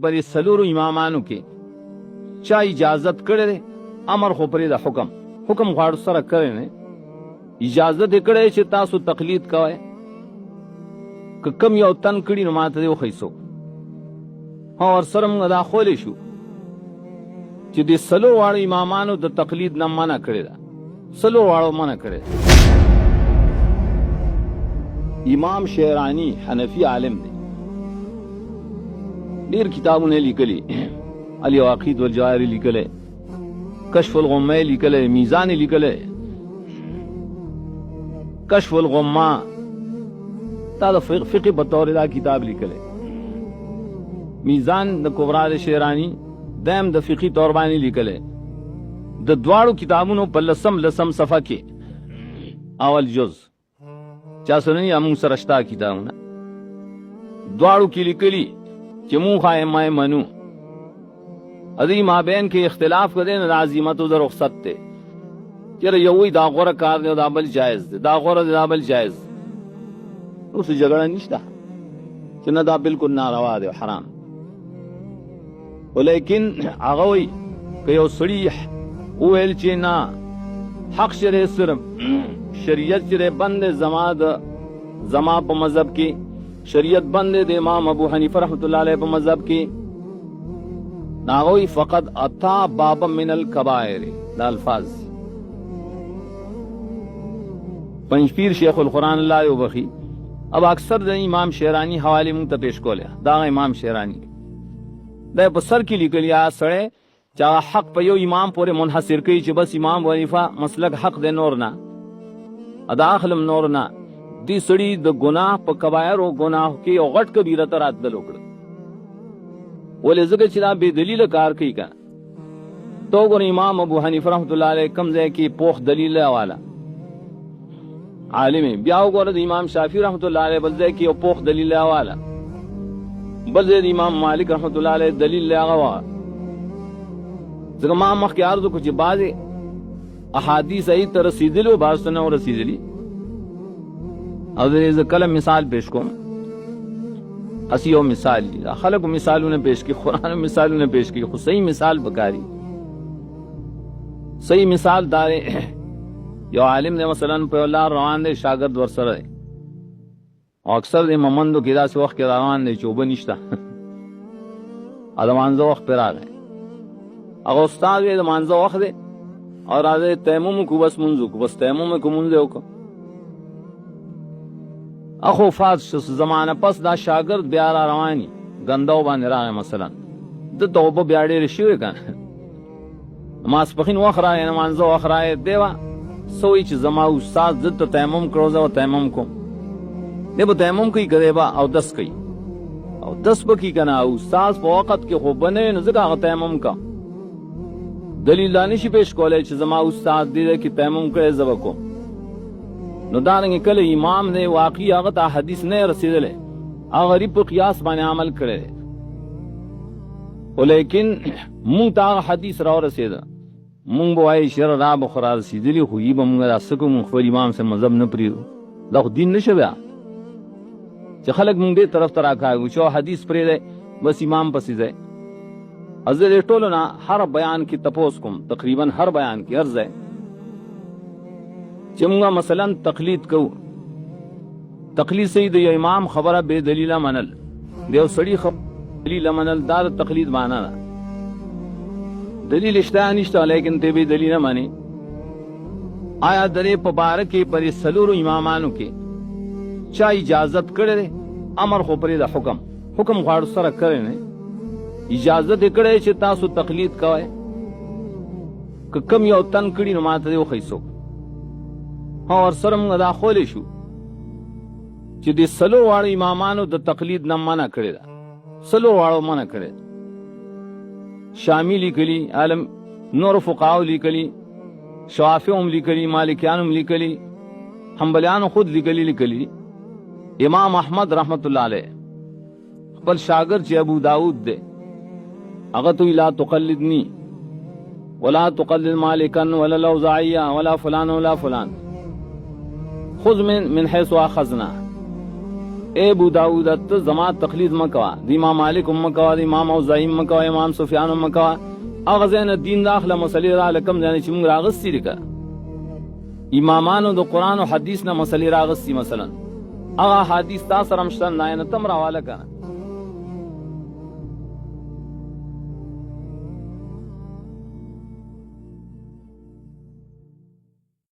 بری سلورو امامانو کې چا اجازت کړی دی امر خو پرې د حکم غواړو سره کړی نه اجازت یې کړی چې تاسو تقلید کوئ که کم یو تن کړي نو ماته دی وښیسو اور سره موږ دا خولی شو چې د سلو واړو امامانو د تقلید نه منع کړی ده سلو واړو منع کړی ده. امام شیرانی حنفی عالم دی ډیر کتابونه لیکلي الواقید والجواهر لیکلی کشف الغمه لیکلی میزان لیکلی کشف الغمه تا د فقه بطور دا کتاب لیکلی میزان د کبرا د شیرانی دیم د فقهی طور باندې لیکلی د دواړو کتابونو په لسم صفحه کې اول جز چا سره نه موږ سره شته کتابونه دواړو کې لیکلي چې مونږ خایمای منو ادي مابین کې اختلاف کړي نه عظمت او رخصت ته چیرې یو وی دا غوړه کار دی دا بل جایز دی دا غوړه دا بل جایز اوس جګړه نشته چې نه دا بالکل ناروا دی حرام ولیکن هغه وی که یو سړی وویل چې نه حق شری سره شریعت چې بند زما په مذهب کې شریعت بند د امام ابو حنیفه رحمۃ اللہ علیہ په مذهب کې ناغوی فقط اتا باب من الکبائر دا الفاظ پنځپیر شیخ القرآن اللہ یو بخی اب اکثر د امام شیرانی حوالی مونږ ته پیش کوله دا امام شیرانی دا په سر کې لیکلی سړی چا حق په یو امام پورې منحصر کوي چې بس امام حنیفه مسلک حق دی نور نه ادا اخلم نور نه دی سړی د ګناه په کبایر او ګناه کې یو غټ کبیره تر عدل وکړ ولې ځکه چې دا بے دلیل کار کوي کا تو ګور امام ابو حنیفه رحمۃ اللہ علیہ کم ځای کې پوخ دلیل والا عالم بیا وګوره د امام شافعی رحمۃ اللہ علیہ بل ځای کې یو پوخ دلیل والا بل ځای د امام مالک رحمۃ اللہ علیہ دلیل هغه ځکه ما مخکې عرض وکړ چې بعضې احادیث صحیح ته رسېدلي او بعض ته نه رسېدلي او زه کله مثال پیش کوم اسی یو مثال دی خلکو مثالونه پیش کی قرآن مثالونه پیش کی خو صحیح مثال بکاری صحیح مثال دار یو عالم نے مثلا په الله روان دی شاګرد ور سره دی او اکثر د ممندو کې داسې وخت کې روان دی چوبه نشته ادمانځه وخت پر راغی هغه استاد یې د مانځه وخت دی او راځي تیمم کو بس منځو کو بس تیمم کو منځو کو اخو فاز زمانه پس دا شاگرد بیا را رواني غنداو باندې راغی مثلا د توبه بیا ډېر شوی کنه ماسپخین وخرا نه مانځه وخرا دیوا سوې چې زما استاد د تیمم کړو زو تیمم کوم دی به تیمم کوي کړي با او دس کوي او دس بکی کنه او استاد په وخت کې خو بنه نه ځکه تیمم کا دلیل دانش پیش کولای چې زما استاد دې کې تیمم کړي زو کوم نو دارنګ کله امام نے واقعي هغه ته حدیث نه رسیدلې هغه غریب په قیاس باندې عمل کړي ولیکن مونږ ته حدیث را رسید مونږ وایي شر را بخرا رسیدلی خو یې به مونږ راسکو مونږ خپل امام سره مذهب نه پریرو دا خو دین نشه بیا چې خلک مونږ دې طرف ته راکاږي چې حدیث پرې ده بس امام پسې ځای حضرت ټولو نه هر بیان کې تپوس کوم تقریبا هر بیان کې هر ځای چې موږ مثلا تقلید کوو تقلید سید یو امام خبره بے دلیل منل دیو سړی دلیل منل دا تقلید معنا ده دلیل شته نشته لیکن ته به دلیل نه مانی آیا درې په بار کې پر سلورو امامانو کې چا اجازت کړي امر خو پرې د حکم غواړو سره کړي نه اجازت کړي چې تاسو تقلید کوئ که کم یو تن کړي نو ماته دی وښیسو اور سره موږ دا خولی شو چې د سلو واړو امامانو د تقلید نه منع کړی ده سلو واړو منع کړی شامی لیکلی عالم نور فقهاو لیکلی شافعی هم لیکلی مالکیان هم لیکلی حنبلیان خود لیکلی امام احمد رحمت الله علیه خپل شاګرد چې ابو داود دی هغه ته لا تقلدنی ولا تقلد مالکا ولا الاوزاعی ولا فلان ولا فلان خذ من حيث اخذنا اے ابو داؤد ته زما تقلید مکوا، د امام مالک مکوا، د امام اوزاعی مکوا، امام سفیان مکوا. هغه زین دین داخله مسلې را لکم ځنه چې موږ راغستی لکه امامانو د قرآن او حدیث نه مسلې راغستی. مثلا هغه حدیث تاسو رمشتن نه تم راواله کنه